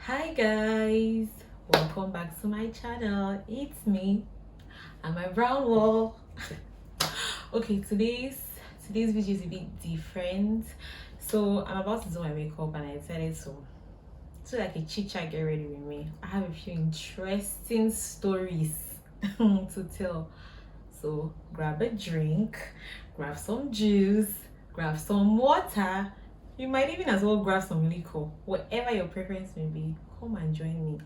Hi guys, welcome back to my channel. It's me and my brown wall. Okay, today's video is a bit different. So I'm about to do my makeup and I decided to like a chit chat, get ready with me. I have a few interesting stories to tell. So grab a drink, grab some juice, grab some water. You might even as well grab some liquor, whatever your preference may be. Come and join me.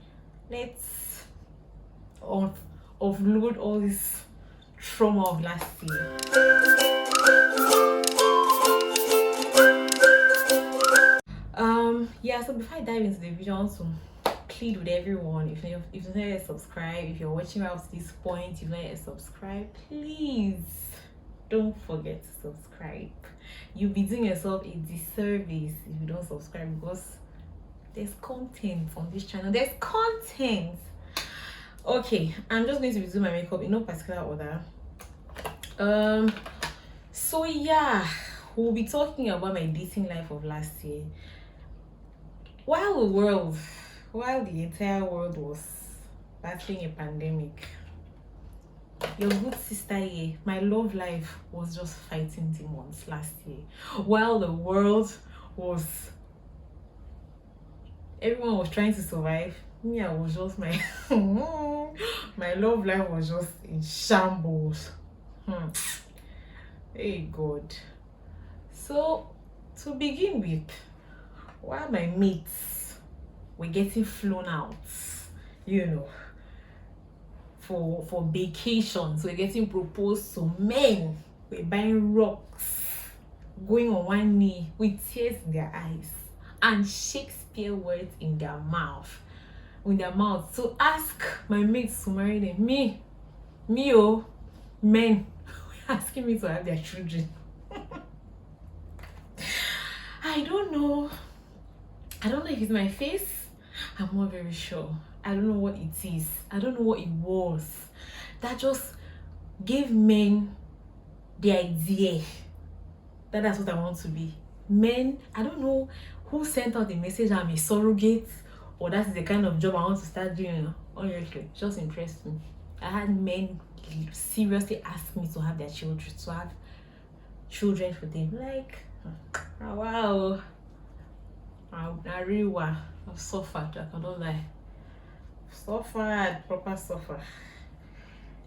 Let's offload all this trauma of last year. Yeah, so before I dive into the video, I want to plead with everyone. If you're not yet subscribed, if you're watching out to this point, you've not yet subscribed, please don't forget to subscribe. You'll be doing yourself a disservice if you don't subscribe, because there's content on this channel. There's content. Okay, I'm just going to be doing my makeup in no particular order. So yeah, we'll be talking about my dating life of last year. While the entire world was battling a pandemic, your good sister here, my love life was just fighting demons last year. While the world was, everyone was trying to survive, me, I was just my love life was just in shambles. Hey God. So to begin with, while my mates were getting flown out, for vacations, we're getting proposed to, men were buying rocks, going on one knee with tears in their eyes and Shakespeare words in their mouth to ask my mates to marry them. Me, men asking me to have their children. I don't know if it's my face. I'm not very sure. I don't know what it is. I don't know what it was that just gave men the idea that that's what I want to be. Men, I don't know who sent out the message I'm a surrogate, or that's the kind of job I want to start doing. Honestly, it just impressed me. I had men seriously ask me to have their children, for them. Like, wow. I really I've suffered, I cannot lie. Proper suffer.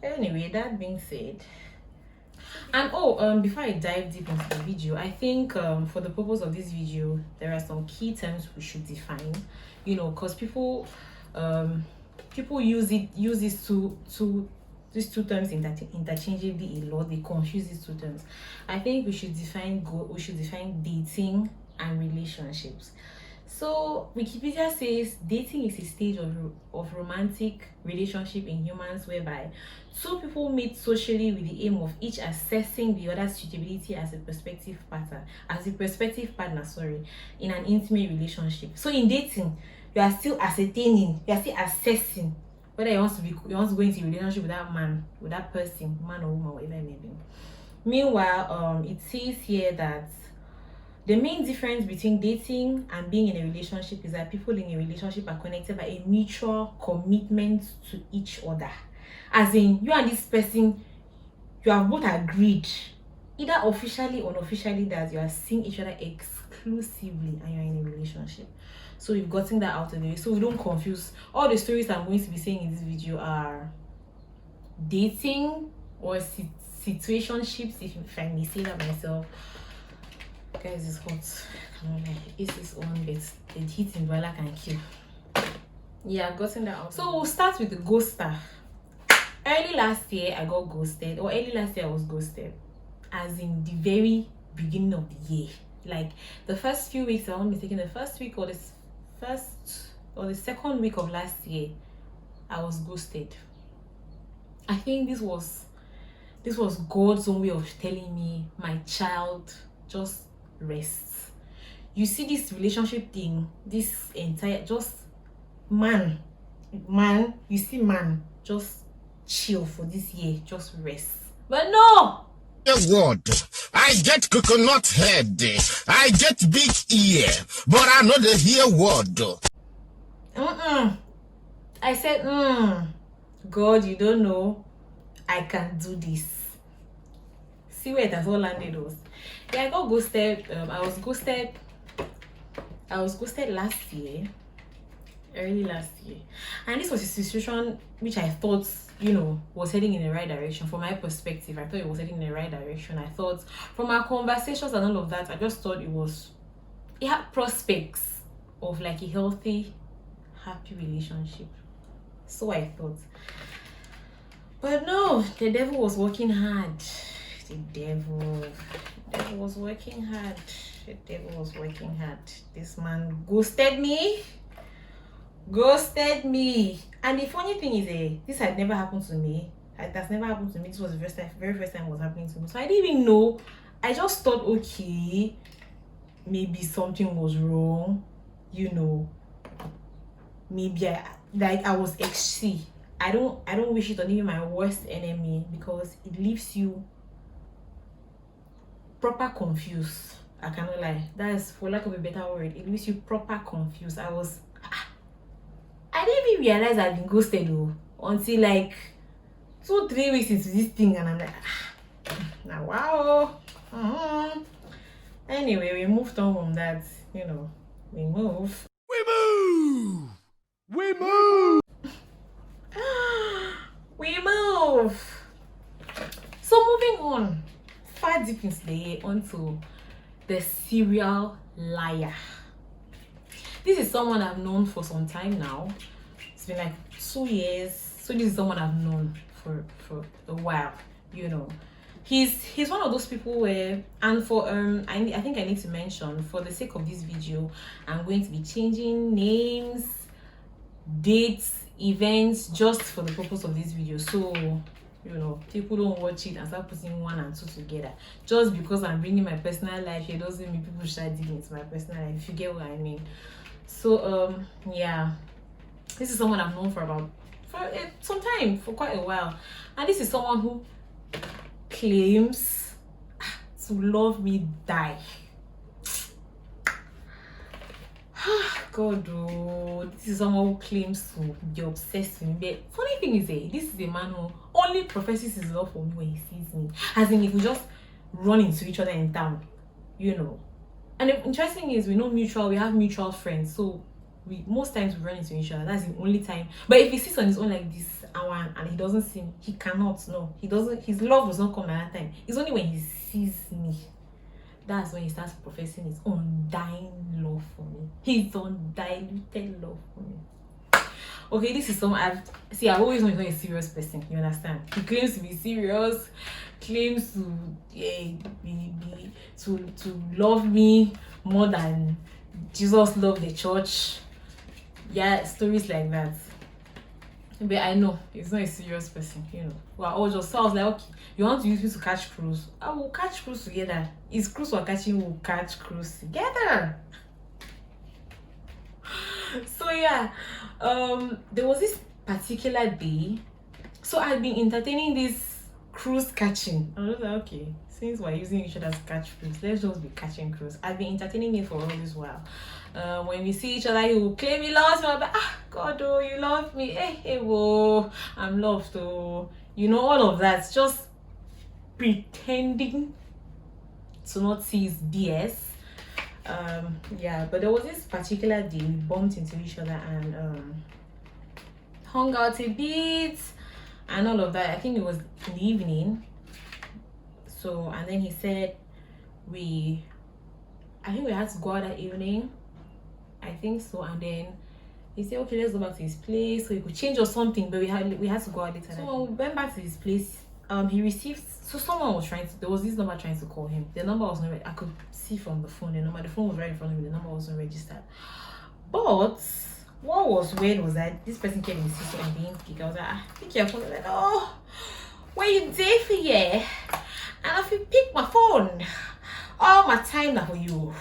Anyway, that being said, and before I dive deep into the video, I think for the purpose of this video, there are some key terms we should define, because people use these two terms interchangeably a lot. They confuse these two terms. I think we should define dating and relationships. So Wikipedia says dating is a stage of romantic relationship in humans whereby two people meet socially with the aim of each assessing the other's suitability as a prospective partner, in an intimate relationship. So in dating, you are still assessing whether you want to go into a relationship with that man, with that person, man or woman, whatever it may be. Meanwhile, it says here that the main difference between dating and being in a relationship is that people in a relationship are connected by a mutual commitment to each other. As in, you and this person, you have both agreed, either officially or unofficially, that you are seeing each other exclusively and you're in a relationship. So we've gotten that out of the way, so we don't confuse. All the stories I'm going to be saying in this video are dating or situationships, if I may say that myself. Guys, it's hot. This is on, but the heat in Boiler can kill. Yeah, I've gotten that out. So we'll start with the ghoster. Early last year I got ghosted, or early last year I was ghosted, as in the very beginning of the year. Like the first few weeks, I won't be taking the first week or the second week of last year, I was ghosted. I think this was God's own way of telling me, my child, just rest. You see, this relationship thing, this entire, just man, you see, man, just chill for this year, just rest. But no, word. I get coconut head, I get big ear, but I know the hear word. I said, God, you don't know, I can do this. See where it has all landed us. Yeah, I got ghosted. I was ghosted last year, early last year, and this was a situation which I thought, was heading in the right direction. From my perspective, I thought it was heading in the right direction. I thought, from our conversations and all of that, I just thought it had prospects of like a healthy, happy relationship. So I thought. But no, the devil was working hard. The devil was working hard. The devil was working hard. This man ghosted me. And the funny thing is, this had never happened to me. It has never happened to me. This was the very first time it was happening to me. So I didn't even know. I just thought, okay, maybe something was wrong. Maybe I was XC. I don't wish it on even my worst enemy, because it leaves you proper confused. I cannot lie. That is, for lack of a better word, it leaves you proper confused. I didn't even realize I'd been ghosted until like 2-3 weeks into this thing, and I'm like, now wow. Anyway, we moved on from that. We move. We move. So moving on, far deep into the year, onto the serial liar. This is someone I've known for some time now. It's been like 2 years. So this is someone I've known for a while. He's one of those people where, and for I think I need to mention, for the sake of this video, I'm going to be changing names, dates, events, just for the purpose of this video. So people don't watch it and start putting 1 and 2 together. Just because I'm bringing my personal life here doesn't mean people should dig into my personal life, if you get what I mean. So yeah, this is someone I've known for some time, for quite a while, and this is someone who claims to love me die. God, this is someone who claims to be obsessed with me. But funny thing is, this is a man who only professes his love for me when he sees me. As in, if we just run into each other in town, And the interesting thing is, we have mutual friends. So most times we run into each other. That's the only time. But if he sits on his own like this and he doesn't see me, he cannot. No, he doesn't. His love does not come at that time. It's only when he sees me. That's when he starts professing his undying love for me. His undiluted love for me. Okay, this is someone I've always known he's not a serious person. You understand? He claims to be serious, claims to to love me more than Jesus loved the church. Yeah, stories like that. But I know he's not a serious person, We're all just, so I was like, okay, you want to use me to catch cruise? I will catch cruise together. It's cruise we're catching, we'll catch cruise together. So yeah, there was this particular day. So I've been entertaining this cruise catching. I was like, okay, since we're using each other to catch cruise, let's just be catching cruise. I've been entertaining it for all this while. When we see each other, he will claim he loves me. I'm like, God, you love me. Hey, whoa, I'm loved. All of that. Just pretending to not see his BS. Yeah, but there was this particular day we bumped into each other and hung out a bit and all of that. I think it was in the evening. So, and then he said I think we had to go out that evening. I think so. And then he said, okay, let's go back to his place so he could change or something, but we had to go out later. So we went back to his place. He received, so someone was there was this number trying to call him. The number was not, I could see from the phone, the phone was right in front of me, the number wasn't registered. But what was weird was that this person kept insisting on being picked. I was like, pick your phone. I was like, oh, where you there for yeah? And if you pick my phone, all my time now for you.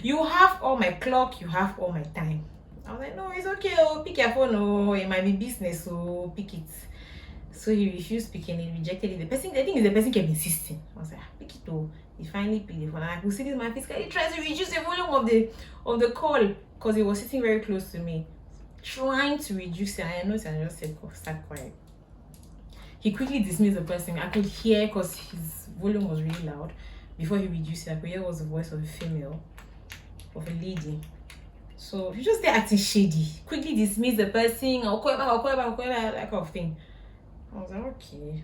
You have all my clock, you have all my time. I was like, no, it's okay, pick your phone, it might be business, so pick it. So he refused picking it, rejected it. The person kept insisting. I was like, pick it though. He finally picked the phone. And I could see this man physically trying to reduce the volume of the call because he was sitting very close to me. trying to reduce it. And I noticed and I just said, "Go, start quiet." He quickly dismissed the person. I could hear because his volume was really loud. Before he reduced it, I could hear it was the voice of a female, of a lady. So he just started acting shady. Quickly dismissed the person. I'll call you back, that kind of thing. I was like, okay,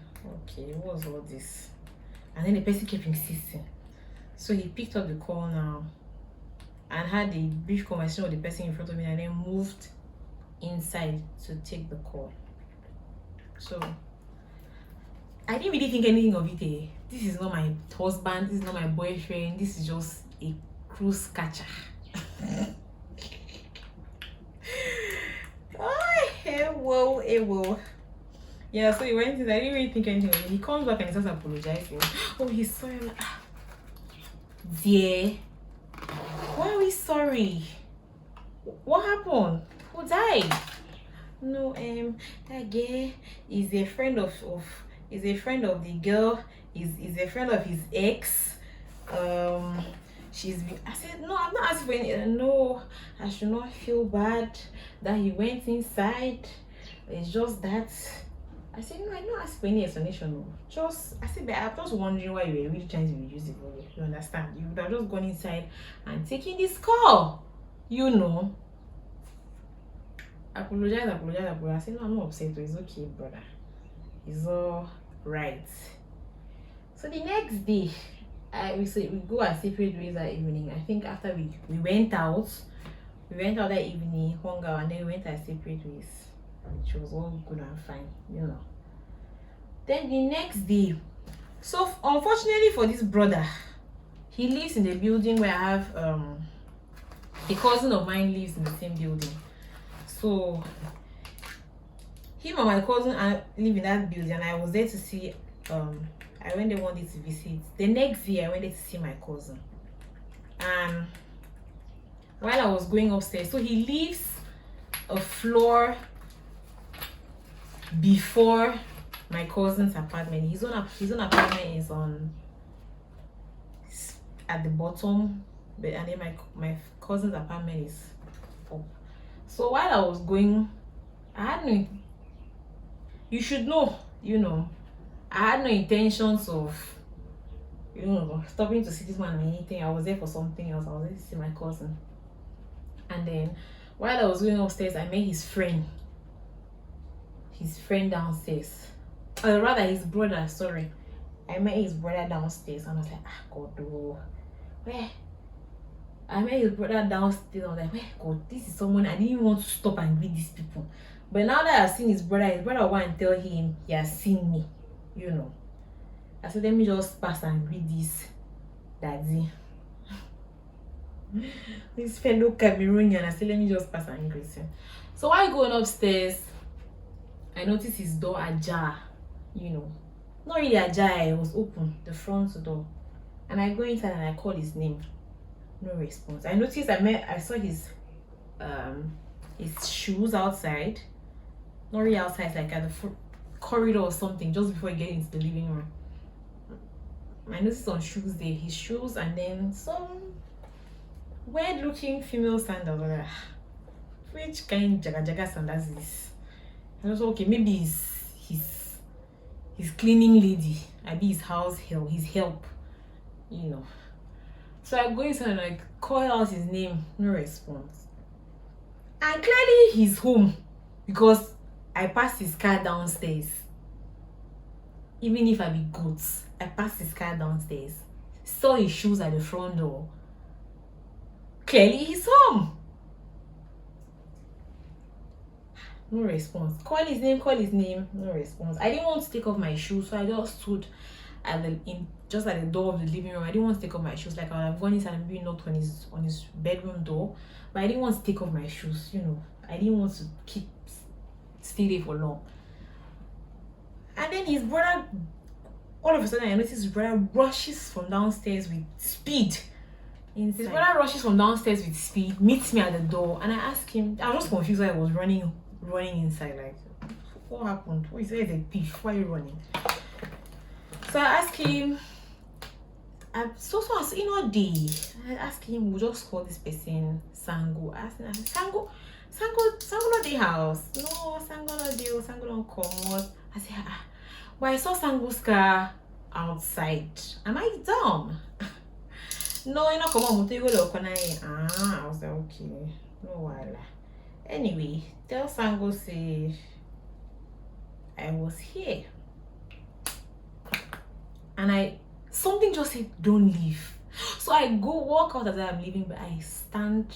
what was all this? And then the person kept insisting. So he picked up the call now and had a brief conversation with the person in front of me and then moved inside to take the call. So I didn't really think anything of it. This is not my husband, this is not my boyfriend, this is just a cruise catcher. Whoa. Yeah, so he went in. I didn't really think anything of it. He comes back and he starts apologizing. Oh, he's sorry. I'm like, dear, why are we sorry? What happened? Who died? No, that girl is a friend of the girl. Is a friend of his ex. I said, no, I'm not asking for any. No, I should not feel bad that he went inside. It's just that. I said, no, I'm not asking for any explanation. No. I said, but I'm just wondering why you were really trying to reduce it. You understand? You would have just gone inside and taken this call. Apologize. I said, no, I'm not upset. It's okay, brother. It's all right. So the next day, we go our separate ways that evening. I think after we went out that evening, hung out, and then we went our separate ways. Which was all good and fine, Then the next day, so unfortunately for this brother, he lives in the building where I have a cousin of mine lives in the same building. So him and my cousin live in that building, and I was there to see. I went there one day to visit. The next day, I went there to see my cousin. And while I was going upstairs, so he lives a floor before my cousin's apartment. His own apartment is at the bottom, and then my cousin's apartment is up. So while I was going, I had no. You should know, I had no intentions of, stopping to see this man or anything. I was there for something else. I was there to see my cousin. And then while I was going upstairs, I met his friend downstairs. Or rather, his brother, sorry. I met his brother downstairs and I was like, God, where? I met his brother downstairs. I was like, where? God, this is someone. I didn't even want to stop and greet these people. But now that I've seen his brother want to tell him he has seen me, I said, let me just pass and greet this daddy. This fellow Cameroonian. I said, let me just pass and greet him. So while going upstairs, I noticed his door ajar, Not really ajar, it was open, the front door. And I go inside and I call his name. No response. I noticed I saw his shoes outside. Not really outside, like at the corridor or something, just before I get into the living room. I noticed on shoes there, his shoes, and then some weird looking female sandals. Like, which kind of jaga sandals is this? I was okay, maybe his cleaning lady, maybe his help, So I go inside and I call out his name, no response. And clearly he's home because I passed his car downstairs. Even if I be goods, I passed his car downstairs, saw his shoes at the front door. Clearly he's home. No response. Call his name, no response. I didn't want to take off my shoes, so I just stood at the door of the living room. I didn't want to take off my shoes. Like, I would have gone inside and maybe knocked on his bedroom door, but I didn't want to take off my shoes. I didn't want to stay there for long. And then his brother, all of a sudden I noticed his brother rushes from downstairs with speed. His brother rushes from downstairs with speed, meets me at the door, and I asked him. I was just confused why I was running inside. Like, what happened? What is there? A thief? Why are you running? So I asked him. I asked him, we'll just call this person Sango. I asked him, Sango, not the house. No, Sango no deal, Sango don't come out. I say, but I saw Sango's car outside. Am I dumb? No, you know, come on, you go look on I was like, okay, no while. Anyway, tell Sango say I was here. And something just said, don't leave. So I go walk out as I'm leaving, but I stand,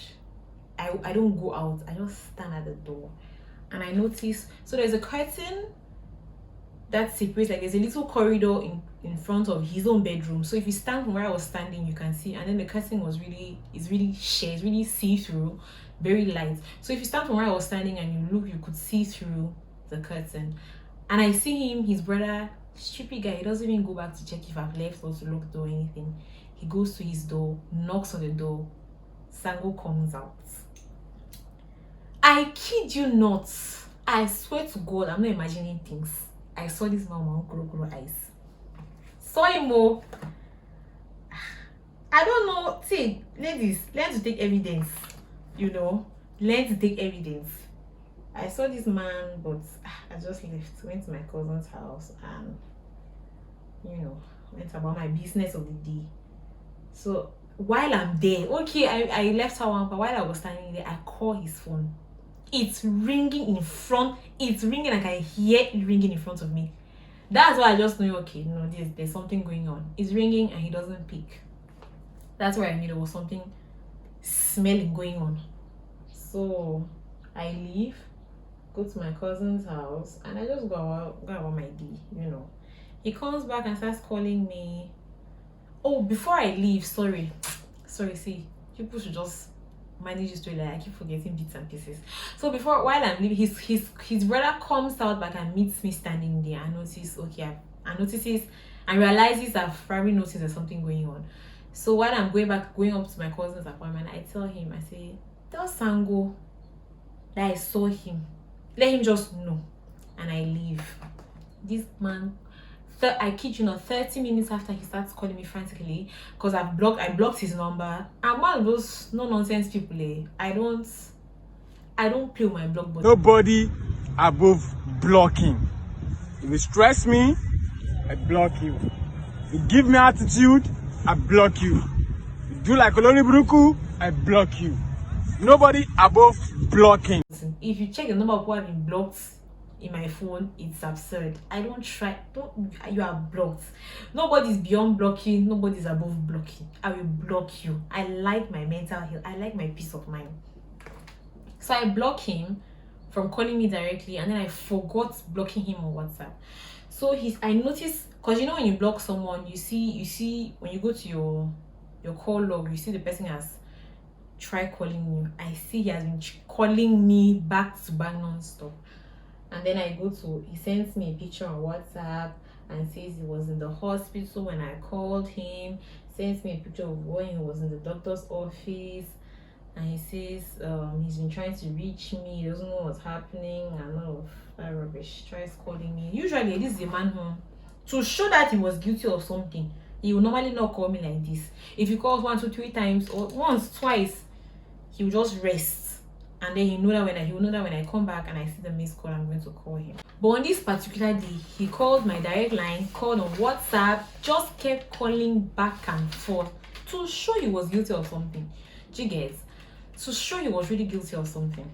I don't go out, I just stand at the door. And I notice, so there's a curtain that separates, like there's a little corridor in front of his own bedroom. So if you stand from where I was standing, you can see, and then the curtain is really sheer, it's really see-through, very light. So if you stand from where I was standing and you look, you could see through the curtain. And I see him, his brother, stupid guy, he doesn't even go back to check if I've left or to lock the door or anything. He goes to his door, knocks on the door, Sango comes out. I kid you not, I swear to God, I'm not imagining things. I saw this man with my own eyes. Saw him more. I don't know. See, ladies, learn to take evidence. You know, learn to take evidence. I saw this man, but I just left. Went to my cousin's house and, you know, went about my business of the day. So while I'm there, okay, I left her one, but while I was standing there, I call his phone. It's ringing in front. It's ringing, and I can hear it ringing in front of me. That's why I just knew, okay, no, there's something going on. It's ringing and he doesn't pick. That's why I knew there was something smelling going on. So I leave, go to my cousin's house, and I just go about my day, you know. He comes back and starts calling me. Oh, before I leave, sorry, see, people should just manage this story. Like, I keep forgetting bits and pieces. So while I'm leaving, his brother comes out back and meets me standing there. I notice, okay, I notices and realizes I've probably noticed there's something going on. So while I'm going up to my cousin's apartment, I tell him, I say, tell Sango that I saw him. Let him just know. And I leave. This man, I kid you not, 30 minutes after, he starts calling me frantically because I blocked his number. I'm one of those no nonsense people. I don't play with my block button. Nobody above blocking. If you stress me, I block you. If you give me attitude, I block you. If you do like Olori Buruku, I block you. Nobody above blocking. If you check the number of people I've been blocked in my phone, it's absurd. You are blocked. Nobody's beyond blocking, nobody's above blocking. I will block you. I like my mental health, I like my peace of mind. So I block him from calling me directly, and then I forgot blocking him on WhatsApp. So I noticed, because you know when you block someone, you see when you go to your call log, you see the person has tried calling you. I see he has been calling me back to back non-stop. And then he sends me a picture on WhatsApp and says he was in the hospital when I called him. Sends me a picture of when he was in the doctor's office, and he says he's been trying to reach me, he doesn't know what's happening, and all of that rubbish. Tries calling me. Usually this is a man who, to show that he was guilty of something, he will normally not call me like this. If he calls 1, 2, 3 times, or once, twice, he will just rest. And then he will know that when I come back and I see the missed call, I'm going to call him. But on this particular day, he called my direct line, called on WhatsApp, just kept calling back and forth to show he was guilty of something. Do you get? To show he was really guilty of something.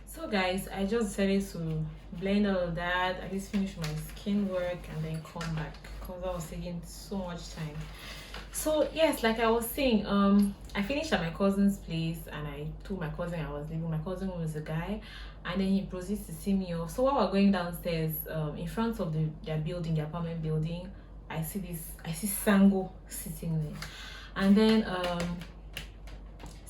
So guys, I just decided to blend all of that, at least finish my skin work, and then come back because I was taking so much time. So yes, like I was saying, I finished at my cousin's place, and I told my cousin I was leaving. My cousin was a guy, and then he proceeds to see me off. So while we're going downstairs, in front of their building, the apartment building, I see Sango sitting there, and then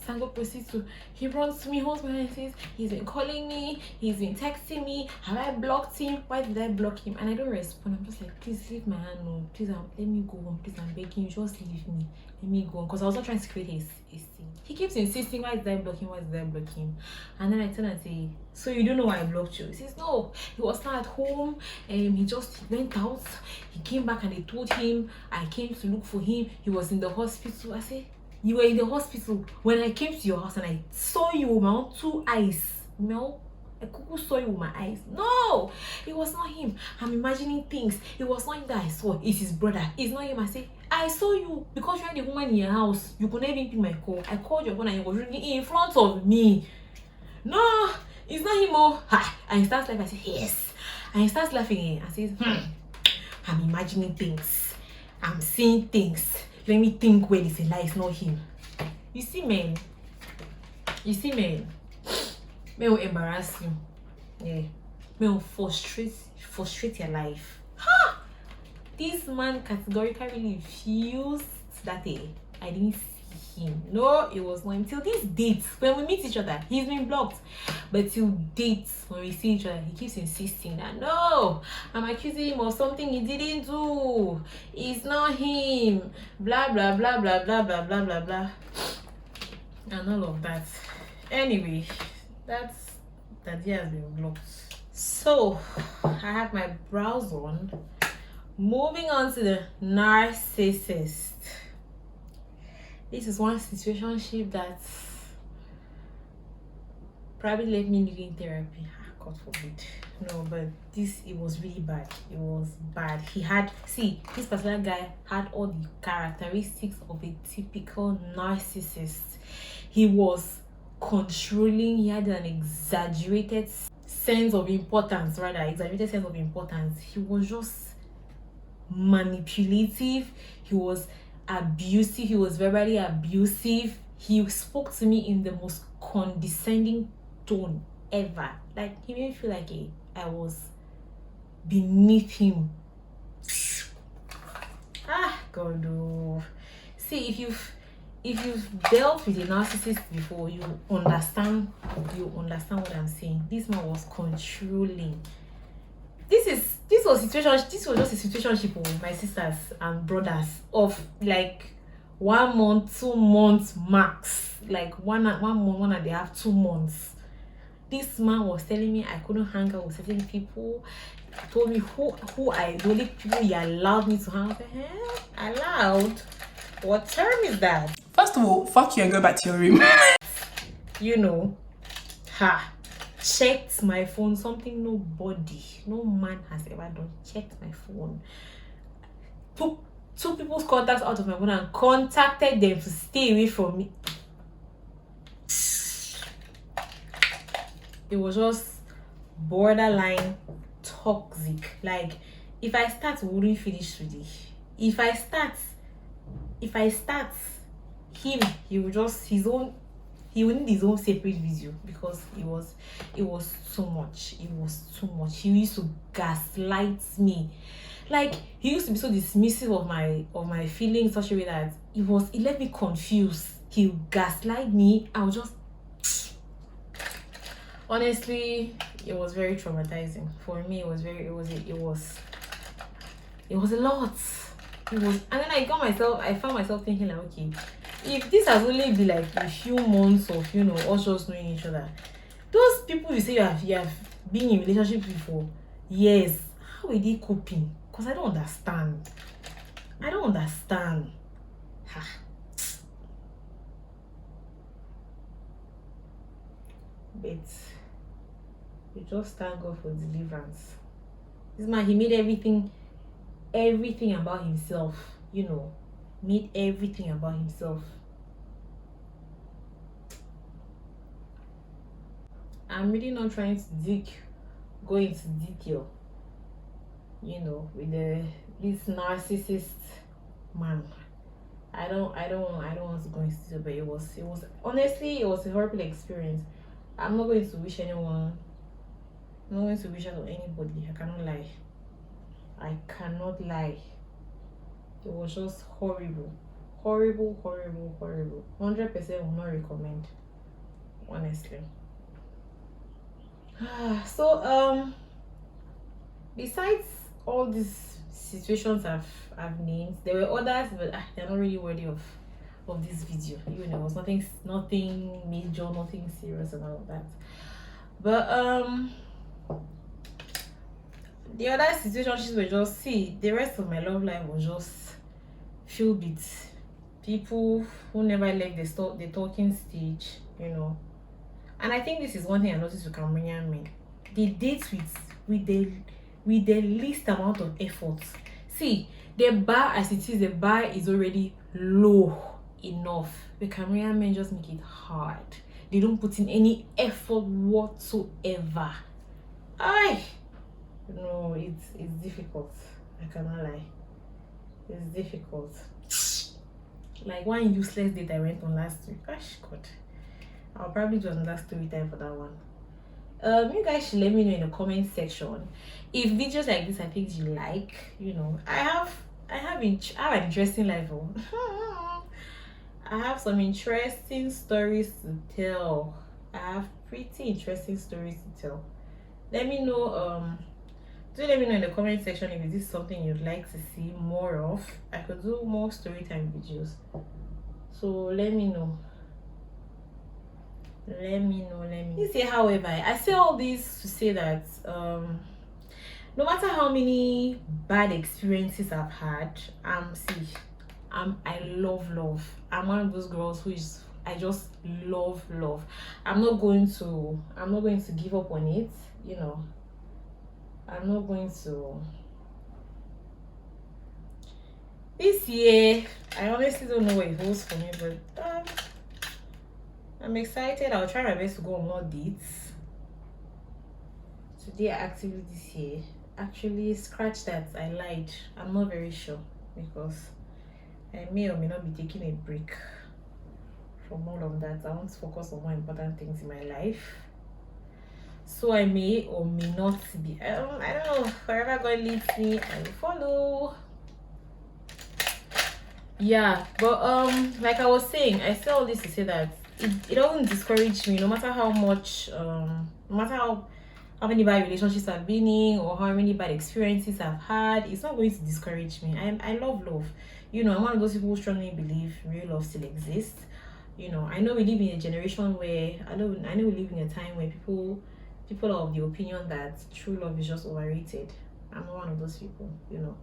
Sango proceeds he runs to me, holds my hand, and says, he's been calling me, he's been texting me, have I blocked him? Why did I block him? And I don't respond. I'm just like, please leave my hand, no, please, let me go on, please, I'm begging you, just leave me, let me go on, because I was not trying to create his thing. He keeps insisting, why did I block him, and then I tell him, I say, so you don't know why I blocked you? He says, no, he was not at home, and he went out, he came back and they told him I came to look for him, he was in the hospital. I say, you were in the hospital when I came to your house and I saw you with my own 2 eyes. No, I cuckoo saw you with my eyes. No, it was not him. I'm imagining things. It was not him that I saw. It's his brother. It's not him. I say, I saw you because you had the woman in your house. You couldn't even pick my call. I called your phone and you was ringing in front of me. No, it's not him. Oh, ha. And he starts laughing. I say, yes. And he starts laughing again. I say, I'm imagining things. I'm seeing things. Let me think when it's a lie. It's not him. You see, man. You see, man. May will embarrass you. Yeah. May will frustrate your life. Ha! This man categorically refused that day. I didn't see him. No, it was not until this date. When we meet each other, he's been blocked. But till dates, when we see each other, he keeps insisting that no, I'm accusing him of something he didn't do. It's not him. Blah blah blah blah blah blah blah blah blah. And all of that. Anyway, that year has been blocked. So I have my brows on. Moving on to the narcissist. This is one situationship that probably left me needing therapy. God forbid. No, but it was really bad. It was bad. This particular guy had all the characteristics of a typical narcissist. He was controlling. He had an exaggerated sense of importance. He was just manipulative. He was abusive. He was verbally abusive. He spoke to me in the most condescending tone ever. Like, he made me feel like I was beneath him. God. Oh. See, if you've dealt with a narcissist before, you understand what I'm saying. This man was controlling. This was just a situationship with my sisters and brothers of like 1 month, 2 months max. Like one and a half, 2 months. This man was telling me I couldn't hang out with certain people. He told me the only people he allowed me to hang out with. Allowed? What term is that? First of all, fuck you and go back to your room. Checked my phone, something no man has ever done. Checked my phone. Took two people's contacts out of my phone and contacted them to stay away from me. It was just borderline toxic. Like, if I start, we wouldn't finish today. If I start, he would just he would need his own separate video because it was too much. He used to gaslight me. Like, he used to be so dismissive of my feelings, such a way that it left me confused. He would gaslight me. I was just honestly, it was very traumatizing for me. It was a lot. And then I found myself thinking like, okay, if this has only been like a few months of us just knowing each other, those people you say you have been in relationships before years, how are they coping? Because I don't understand. But we just thank God for deliverance. This man, he made everything about himself, made everything about himself. I'm really not trying to go into detail, with this narcissist man. I don't want to go into detail, but it was honestly, it was a horrible experience. I'm not going to wish anyone. I'm not going to wish out on anybody. I cannot lie. It was just horrible. 100% will not recommend, honestly. So besides all these situations I've named, there were others, but they're not really worthy of this video. It was nothing major, nothing serious and all of that. But the other situations were just, the rest of my love life was just filled with people who never left the talking stage, And I think this is one thing I noticed with Cameroonian men. They date with the least amount of effort. See, the bar as it is, the bar is already low enough. The Cameroonian men just make it hard. They don't put in any effort whatsoever. No, it's difficult. I cannot lie. It's difficult. Like one useless date I went on last week. Gosh, God. I'll probably do another story time for that one. You guys should let me know in the comment section if videos like this I think you like. You know, I have an interesting life. I have some interesting stories to tell. I have pretty interesting stories to tell. Let me know. Do let me know in the comment section if this is something you'd like to see more of. I could do more story time videos. So let me know. You see, however, I say all this to say that no matter how many bad experiences I've had, I love. I'm one of those girls I just love. I'm not going to give up on it, you know. I'm not going to. This year, I honestly don't know what it holds for me, but I'm excited. I'll try my best to go on more dates. Today actively this year. Actually, scratch that. I lied. I'm not very sure because I may or may not be taking a break from all of that. I want to focus on more important things in my life. So I may or may not be. I don't know. Wherever God leads me, I will follow. Yeah, but like I was saying, I say all this to say that it doesn't discourage me, no matter how much no matter how many bad relationships I've been in or how many bad experiences I've had. It's not going to discourage me. I love love. You know, I'm one of those people who strongly believe real love still exists. You know, I know we live in a generation where I know we live in a time where people are of the opinion that true love is just overrated. I'm not one of those people. You know,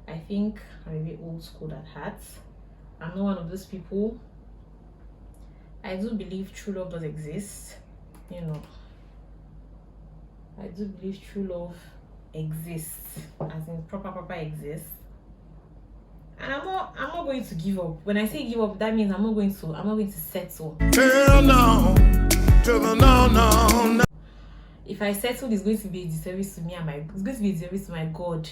I think I'm a bit old school at heart. I'm not one of those people. I do believe true love does exist. You know, I do believe true love exists, as in proper exists. And I'm not going to give up. When I say give up, that means I'm not going to settle. No. If I settle, it's going to be a disservice to me it's going to be a disservice to my God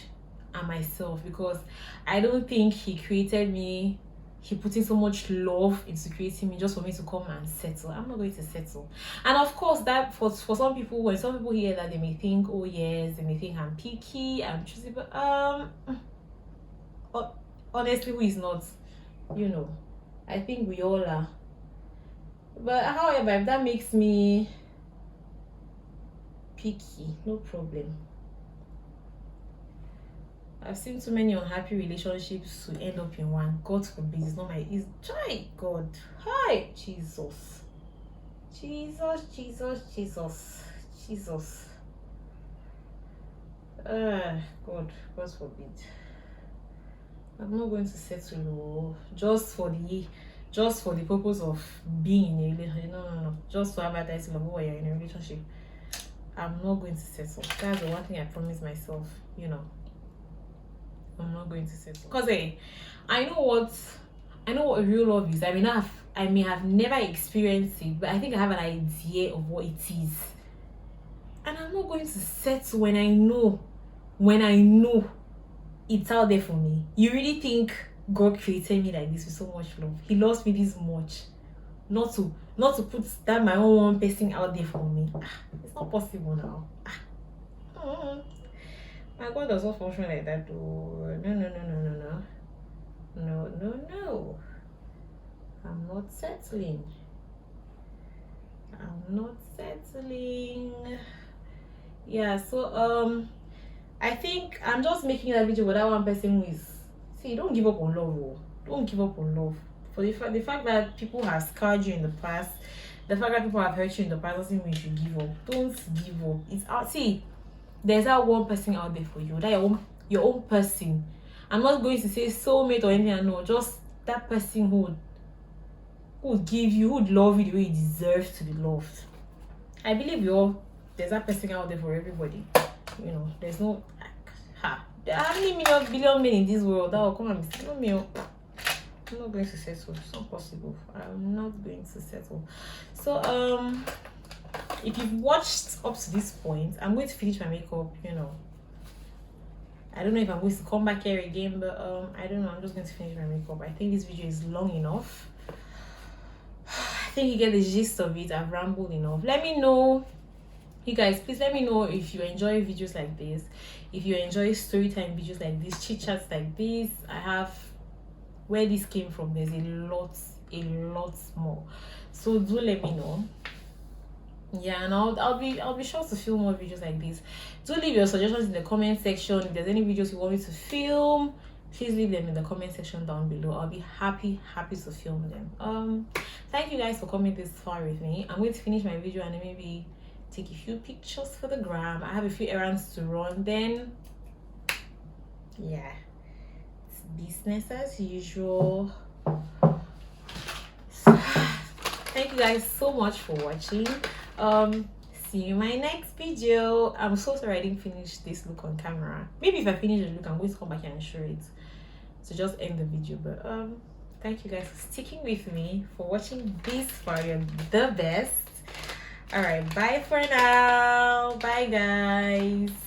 and myself, because I don't think He created me. He put in so much love into creating me just for me to come and settle. I'm not going to settle. And of course, that for some people, when some people hear that, they may think, oh yes, they may think I'm picky, I'm choosy, but honestly, who is not? You know, I think we all are. But however, if that makes me picky, no problem. I've seen too many unhappy relationships to end up in one. God forbid, it's not my. It's try God. Hi, Jesus. God forbid. I'm not going to settle just for the purpose of being in a relationship. No. Just to advertise of who I am in a relationship. I'm not going to settle. That's the one thing I promised myself, you know. I'm not going to settle. Because I know what real love is. I may have never experienced it, but I think I have an idea of what it is. And I'm not going to settle when I know it's out there for me. You really think God created me like this with so much love? He loves me this much. Not to put that my own one person out there for me. It's not possible now. My God does not function like that though. No. I'm not settling. Yeah, so I think I'm just making that video with that one person who is, see, don't give up on love. Don't give up on love. For the fact that people have scarred you in the past, the fact that people have hurt you in the past doesn't mean you should give up. Don't give up. It's out. See, there's that one person out there for you. That your own person. I'm not going to say soulmate or anything. No, just that person who would give you, who would love you the way you deserve to be loved. I believe there's that person out there for everybody. You know, there's no there are how many billion men in this world that will come and be no me. I'm not going to settle. It's not possible. I'm not going to settle. So if you've watched up to this point, I'm going to finish my makeup. You know, I don't know if I'm going to come back here again, but I don't know. I'm just going to finish my makeup. I think this video is long enough. I think you get the gist of it. I've rambled enough. Let me know, you guys, please let me know if you enjoy videos like this, if you enjoy storytime videos like this, chit chats like this. I have where this came from. There's a lot more, so do let me know. Yeah, and I'll be sure to film more videos like this. Do leave your suggestions in the comment section. If there's any videos you want me to film, please leave them in the comment section down below. I'll be happy to film them. Thank you guys for coming this far with me. I'm going to finish my video and then maybe take a few pictures for the gram. I have a few errands to run, then yeah, it's business as usual. Thank you guys so much for watching. See you in my next video. I'm so sorry I didn't finish this look on camera. Maybe if I finish the look, I'm going to come back and show it to just end the video. But thank you guys for sticking with me, for watching this far. You're the best. All right, bye for now. Bye guys.